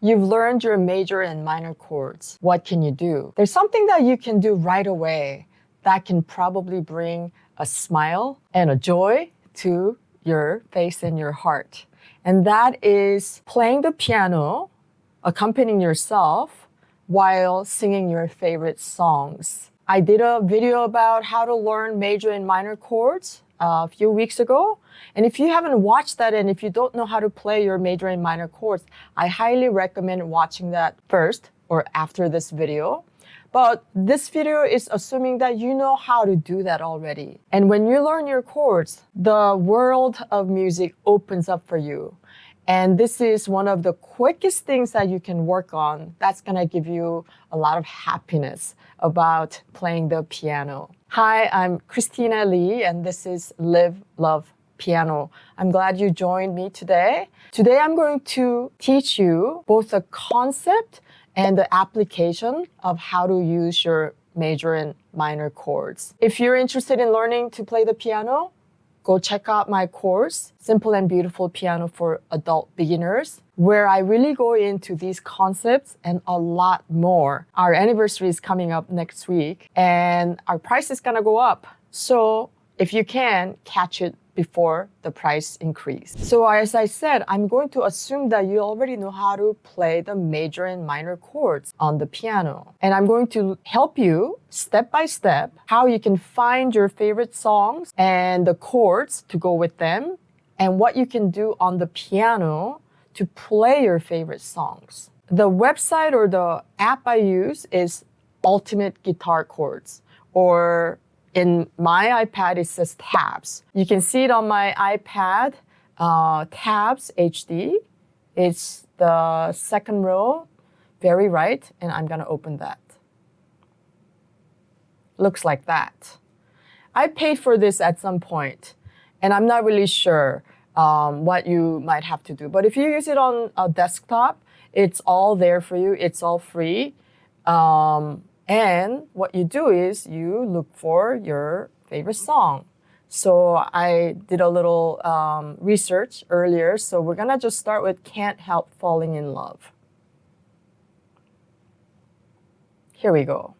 You've learned your major and minor chords. What can you do? There's something that you can do right away that can probably bring a smile and a joy to your face and your heart. And that is playing the piano, accompanying yourself while singing your favorite songs. I did a video about how to learn major and minor chords a few weeks ago. And if you haven't watched that and if you don't know how to play your major and minor chords, I highly recommend watching that first or after this video. But this video is assuming that you know how to do that already. And when you learn your chords, the world of music opens up for you. And this is one of the quickest things that you can work on that's gonna give you a lot of happiness about playing the piano. Hi, I'm Kristina Lee, and this is Live, Love, Piano. I'm glad you joined me today. Today I'm going to teach you both the concept and the application of how to use your major and minor chords. If you're interested in learning to play the piano, go check out my course, Simple and Beautiful Piano for Adult Beginners, where I really go into these concepts and a lot more. Our anniversary is coming up next week and our price is gonna go up. So if you can, catch it before the price increase. So as I said, I'm going to assume that you already know how to play the major and minor chords on the piano. And I'm going to help you step by step how you can find your favorite songs and the chords to go with them and what you can do on the piano to play your favorite songs. The website or the app I use is Ultimate Guitar Chords, or in my iPad, it says Tabs. You can see it on my iPad, Tabs HD. It's the second row, very right, and I'm gonna open that. Looks like that. I paid for this at some point, and I'm not really sure what you might have to do. But if you use it on a desktop, it's all there for you. It's all free. And what you do is you look for your favorite song. So I did a little research earlier. So we're gonna just start with Can't Help Falling in Love. Here we go.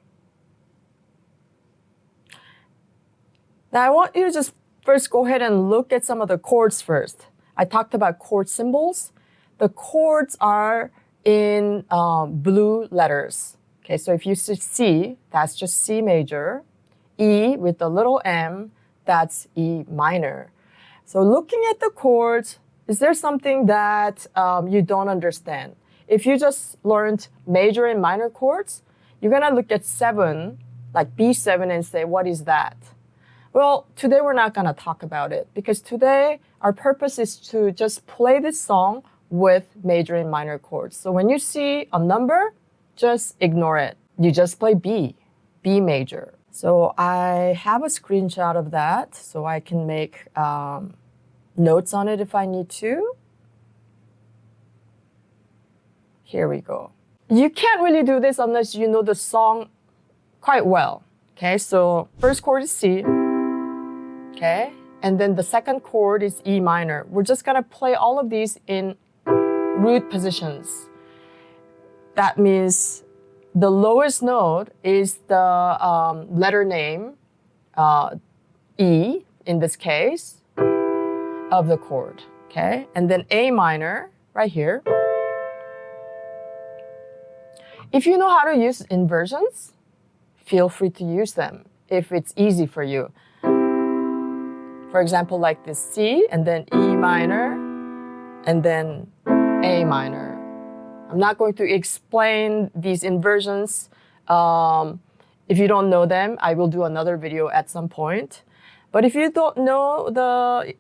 Now I want you to just first go ahead and look at some of the chords first. I talked about chord symbols. The chords are in blue letters. Okay, so if you see C, that's just C major. E with the little m, that's E minor. So looking at the chords, is there something that you don't understand? If you just learned major and minor chords, you're gonna look at 7, like B7 and say, what is that? Well, today we're not gonna talk about it because today our purpose is to just play this song with major and minor chords. So when you see a number, just ignore it. You just play B major. So I have a screenshot of that so I can make notes on it if I need to. Here we go. You can't really do this unless you know the song quite well. Okay, so first chord is C. Okay, and then the second chord is E minor. We're just gonna play all of these in root positions. That means the lowest note is the letter name, E in this case, of the chord, okay? And then A minor, right here. If you know how to use inversions, feel free to use them if it's easy for you. For example, like this C, and then E minor, and then A minor. I'm not going to explain these inversions. If you don't know them, I will do another video at some point. But if you don't know the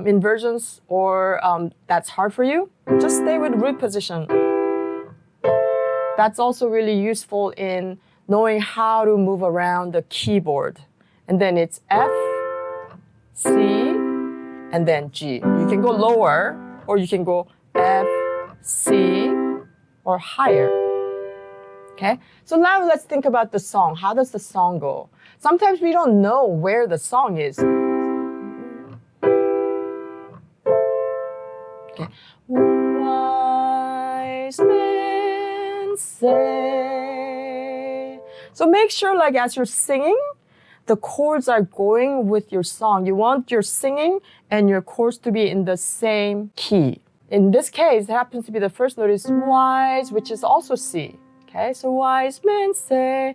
inversions or that's hard for you, just stay with root position. That's also really useful in knowing how to move around the keyboard. And then it's F, C, and then G. You can go lower, or you can go F, C, or higher. Okay, so now let's think about the song. How does the song go? Sometimes we don't know where the song is. Okay. Wise men men say. So make sure like as you're singing, the chords are going with your song. You want your singing and your chords to be in the same key. In this case, it happens to be the first note is wise, which is also C. Okay, so wise men say.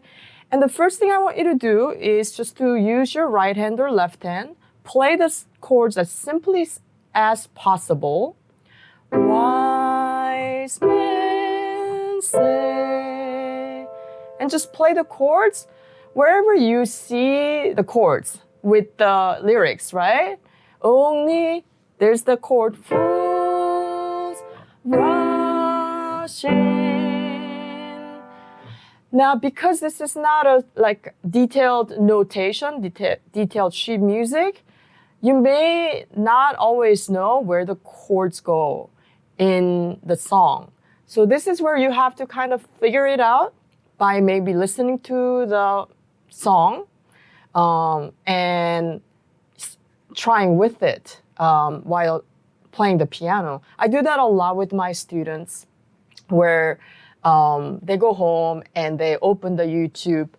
And the first thing I want you to do is just to use your right hand or left hand, play the chords as simply as possible. Wise men say. And just play the chords wherever you see the chords with the lyrics, right? Only there's the chord fools rush in. Now, because this is not a like detailed notation, detailed sheet music, you may not always know where the chords go in the song. So this is where you have to kind of figure it out by maybe listening to the song and trying with it while playing the piano. I do that a lot with my students where they go home and they open the YouTube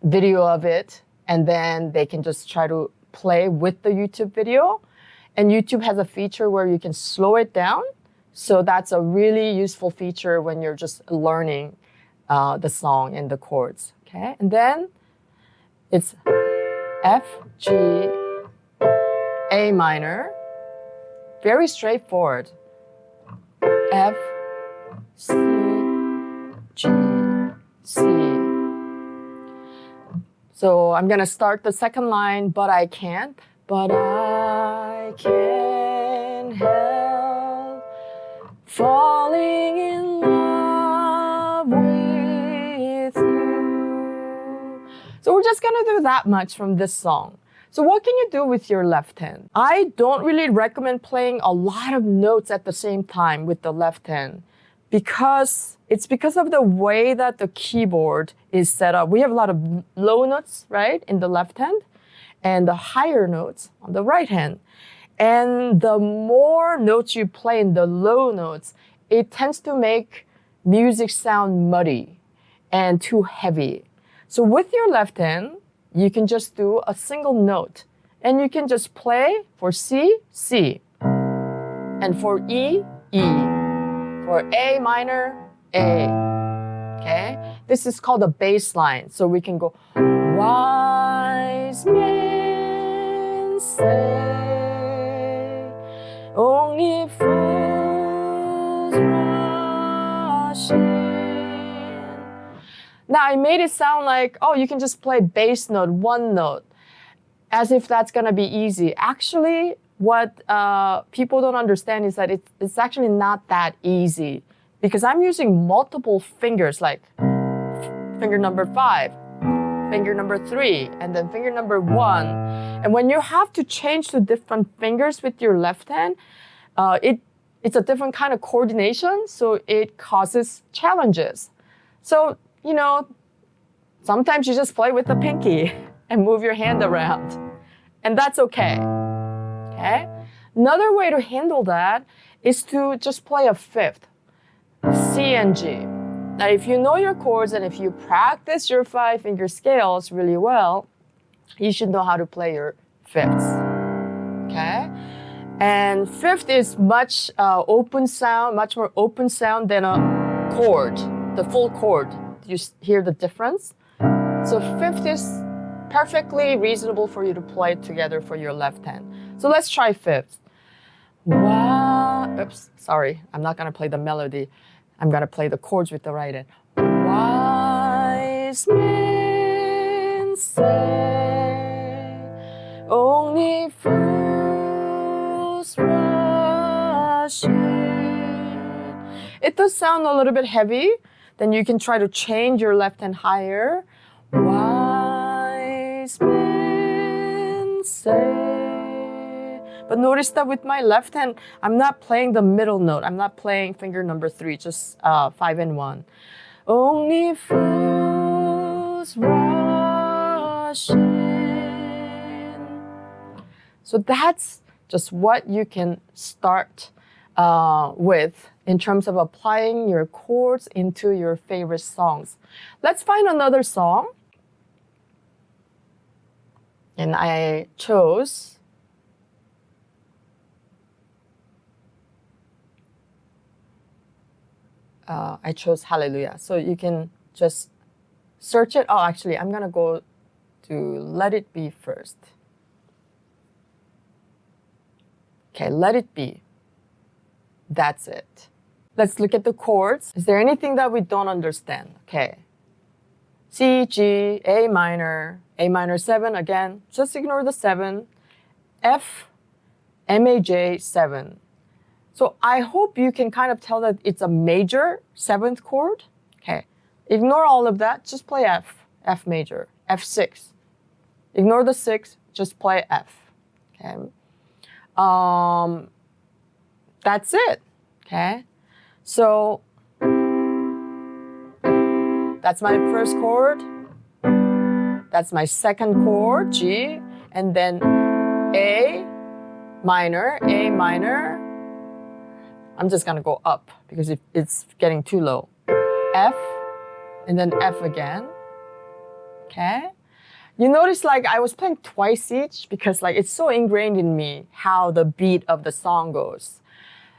video of it, and then they can just try to play with the YouTube video. And YouTube has a feature where you can slow it down. So that's a really useful feature when you're just learning the song and the chords. Okay, and then it's F, G, A minor. Very straightforward. F, C, G, C. So I'm gonna start the second line, but I can't. But I can't help falling in love with you. So we're just gonna do that much from this song. So what can you do with your left hand? I don't really recommend playing a lot of notes at the same time with the left hand because of the way that the keyboard is set up. We have a lot of low notes, right, in the left hand, and the higher notes on the right hand. And the more notes you play in the low notes, it tends to make music sound muddy and too heavy. So with your left hand, you can just do a single note. And you can just play for C, C. And for E, E. For A minor, A. Okay? This is called a bass line. So we can go, wise men say, only fools rush in. Now, I made it sound like, oh, you can just play bass note, one note, as if that's going to be easy. Actually, what people don't understand is that it's actually not that easy because I'm using multiple fingers, like finger number 5, finger number 3, and then finger number 1. And when you have to change to different fingers with your left hand, it's a different kind of coordination, so it causes challenges. So, you know, sometimes you just play with the pinky and move your hand around, and that's okay. Okay? Another way to handle that is to just play a fifth, C and G. Now, if you know your chords and if you practice your 5-finger scales really well, you should know how to play your fifths. Okay? And fifth is much open sound, much more open sound than a chord, the full chord. You hear the difference? So fifth is perfectly reasonable for you to play together for your left hand. So let's try fifth. Oops, sorry. I'm not going to play the melody. I'm going to play the chords with the right hand. Wise men say, only fools rush in. It does sound a little bit heavy. Then you can try to change your left hand higher. Wise men say. But notice that with my left hand, I'm not playing the middle note. I'm not playing finger number 3, just 5 and 1. Only fools rush in. So that's just what you can start with in terms of applying your chords into your favorite songs. Let's find another song. And I chose Hallelujah. So you can just search it. Oh, actually, I'm going to go to Let It Be first. Okay, Let It Be. That's it. Let's look at the chords. Is there anything that we don't understand? Okay. C, G, A minor 7 again. Just ignore the 7. F, MAJ 7. So I hope you can kind of tell that it's a major 7th chord. Okay. Ignore all of that. Just play F major, F6. Ignore the 6. Just play F. Okay. That's it. Okay. So that's my first chord. That's my second chord, G, and then A minor. I'm just gonna go up because it's getting too low. F, and then F again. Okay. You notice like I was playing twice each because like it's so ingrained in me how the beat of the song goes.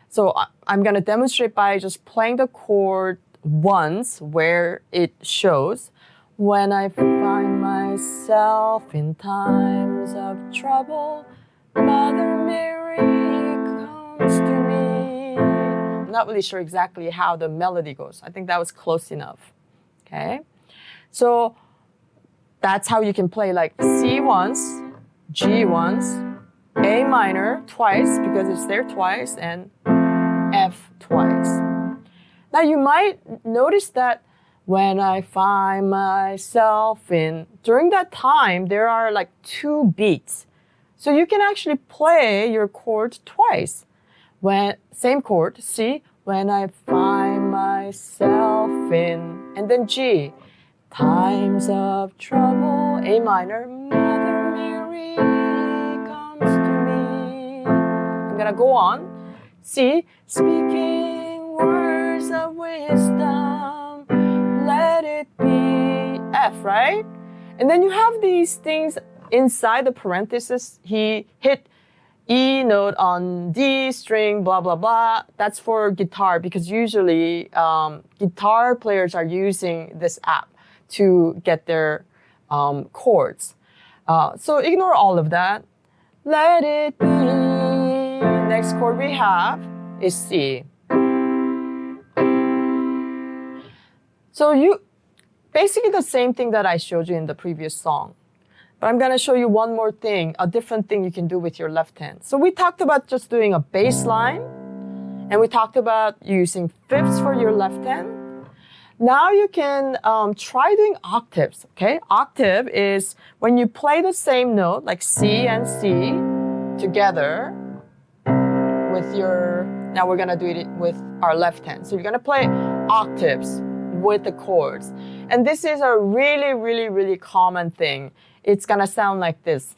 So I'm gonna demonstrate by just playing the chord once where it shows. When I find myself in times of trouble, Mother Mary comes to me. I'm not really sure exactly how the melody goes. I think that was close enough. Okay, so that's how you can play like C once, G once, A minor twice because it's there twice, and F twice. Now you might notice that when I find myself in, during that time, there are like 2 beats. So you can actually play your chord twice. Same chord, C, when I find myself in, and then G, times of trouble, A minor, Mother Mary comes to me. I'm gonna go on. C, speaking words of wisdom, let it be, F, right? And then you have these things inside the parenthesis. He hit E note on D string, blah, blah, blah. That's for guitar because usually guitar players are using this app to get their chords. So ignore all of that. Let it be. Next chord we have is C. So basically the same thing that I showed you in the previous song. But I'm going to show you one more thing, a different thing you can do with your left hand. So we talked about just doing a bass line, and we talked about using fifths for your left hand. Now you can try doing octaves, okay? Octave is when you play the same note, like C and C together with now we're going to do it with our left hand. So you're going to play octaves with the chords. And this is a really, really, really common thing. It's gonna sound like this.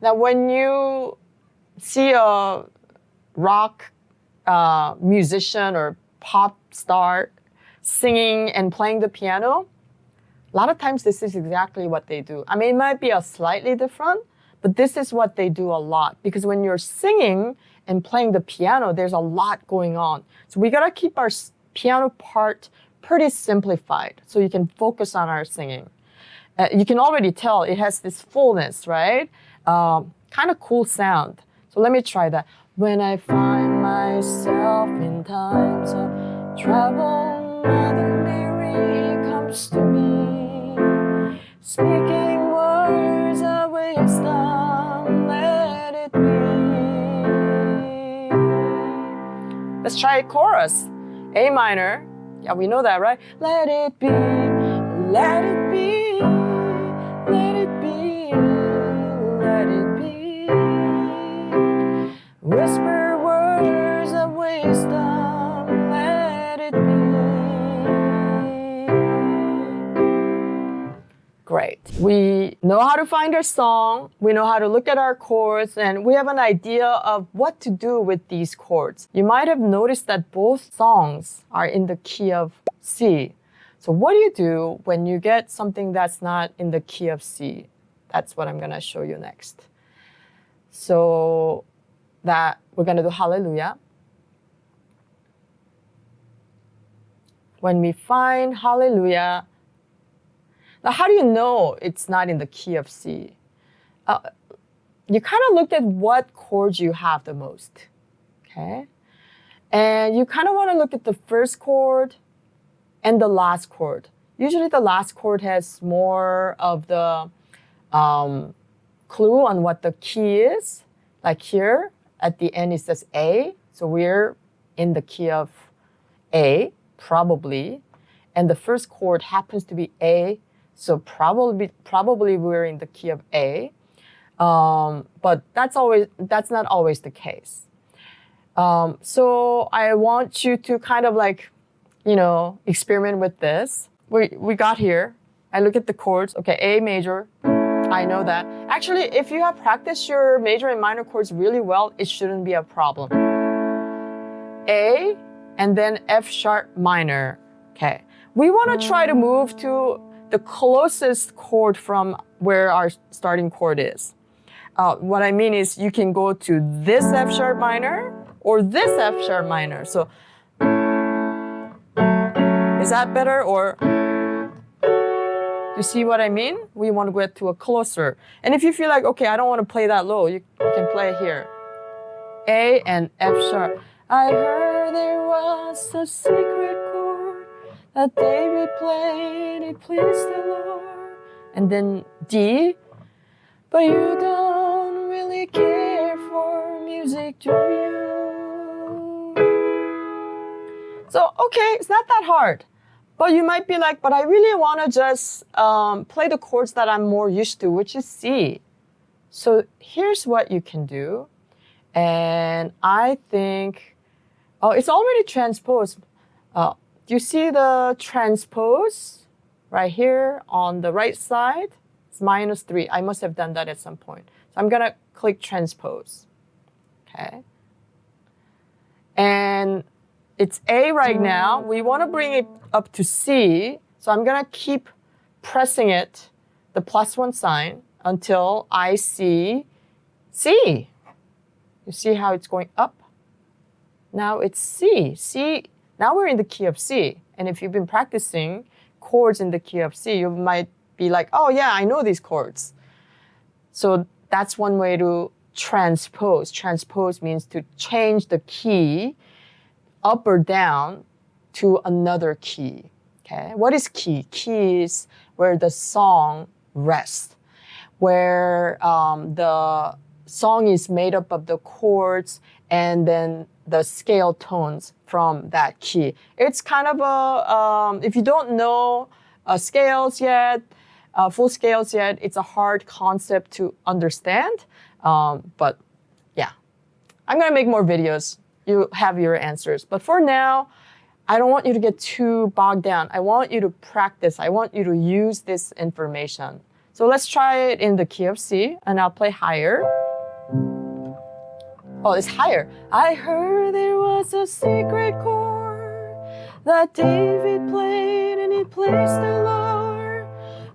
Now when you see a rock musician or pop star singing and playing the piano, a lot of times this is exactly what they do. I mean, it might be a slightly different, but this is what they do a lot. Because when you're singing and playing the piano, there's a lot going on. So we gotta keep our piano part pretty simplified so you can focus on our singing. You can already tell it has this fullness, right? Kind of cool sound. So let me try that. When I find myself in times of trouble, Mother Mary comes to me, speaking words of wisdom, let it be. Let's try a chorus. A minor. Yeah, we know that, right? Let it be, let it be, let it be, let it be. Whisper words of wisdom, let it be. know how to find our song, we know how to look at our chords, and we have an idea of what to do with these chords. You might have noticed that both songs are in the key of C. So what do you do when you get something that's not in the key of C? That's what I'm going to show you next. So that we're going to do Hallelujah. When we find Hallelujah, now how do you know it's not in the key of C? You kind of look at what chords you have the most, okay? And you kind of want to look at the first chord and the last chord. Usually the last chord has more of the clue on what the key is. Like here, at the end it says A, so we're in the key of A, probably. And the first chord happens to be A, so probably we're in the key of A. But that's not always the case. So I want you to kind of like, experiment with this. We got here. I look at the chords. Okay, A major. I know that. Actually, if you have practiced your major and minor chords really well, it shouldn't be a problem. A, and then F sharp minor. Okay. We want to try to move to the closest chord from where our starting chord is. What I mean is you can go to this F sharp minor or this F sharp minor. So is that better? Or you see what I mean? We want to get to a closer. And if you feel like, okay, I don't want to play that low, you can play here. A and F sharp. I heard there was a secret chord that David played, it pleased the Lord. And then D, but you don't really care for music, do you? So, okay, it's not that hard. But you might be like, but I really want to just play the chords that I'm more used to, which is C. So here's what you can do. And I think, it's already transposed. Do you see the transpose right here on the right side? It's -3. I must have done that at some point. So I'm going to click transpose. Okay. And it's A right now. We want to bring it up to C. So I'm going to keep pressing it, the +1 sign, until I see C. You see how it's going up? Now it's C. C. Now we're in the key of C. And if you've been practicing chords in the key of C, you might be like, oh yeah, I know these chords. So that's one way to transpose. Transpose means to change the key up or down to another key. Okay, what is key? Key is where the song rests, where the song is made up of the chords and then the scale tones from that key. It's kind of a, if you don't know scales yet, full scales yet, it's a hard concept to understand. But yeah, I'm gonna make more videos. You have your answers. But for now, I don't want you to get too bogged down. I want you to practice. I want you to use this information. So let's try it in the key of C, and I'll play higher. Oh, it's higher. I heard there was a secret chord that David played, and it pleased the Lord.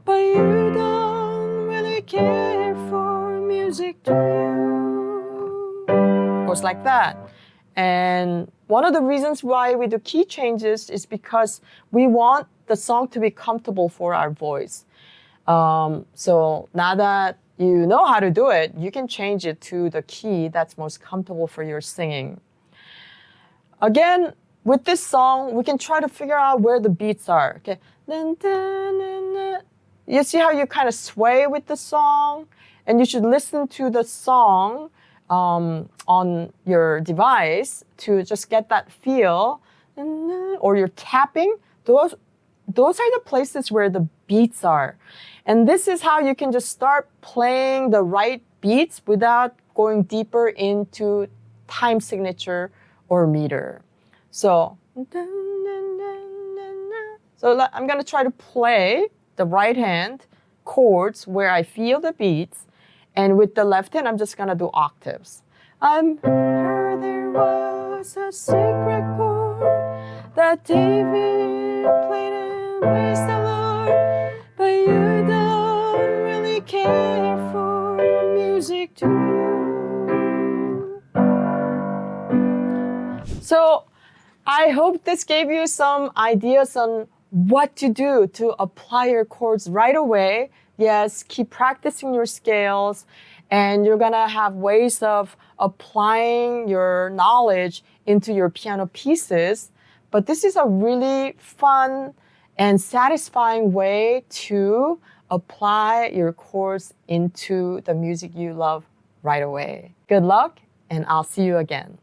But you don't really care for music, do you? Goes like that. And one of the reasons why we do key changes is because we want the song to be comfortable for our voice. So now that you know how to do it, you can change it to the key that's most comfortable for your singing. Again, with this song, we can try to figure out where the beats are. Okay. You see how you kind of sway with the song? And you should listen to the song on your device to just get that feel. Or you're tapping. Those are the places where the beats are. And this is how you can just start playing the right beats without going deeper into time signature or meter. So I'm going to try to play the right hand chords where I feel the beats. And with the left hand, I'm just gonna do octaves. I'm heard there was a secret chord that David played and praised the Lord, but you don't really care for music, do you? So I hope this gave you some ideas on what to do to apply your chords right away. Yes, keep practicing your scales, and you're gonna have ways of applying your knowledge into your piano pieces. But this is a really fun and satisfying way to apply your chords into the music you love right away. Good luck, and I'll see you again.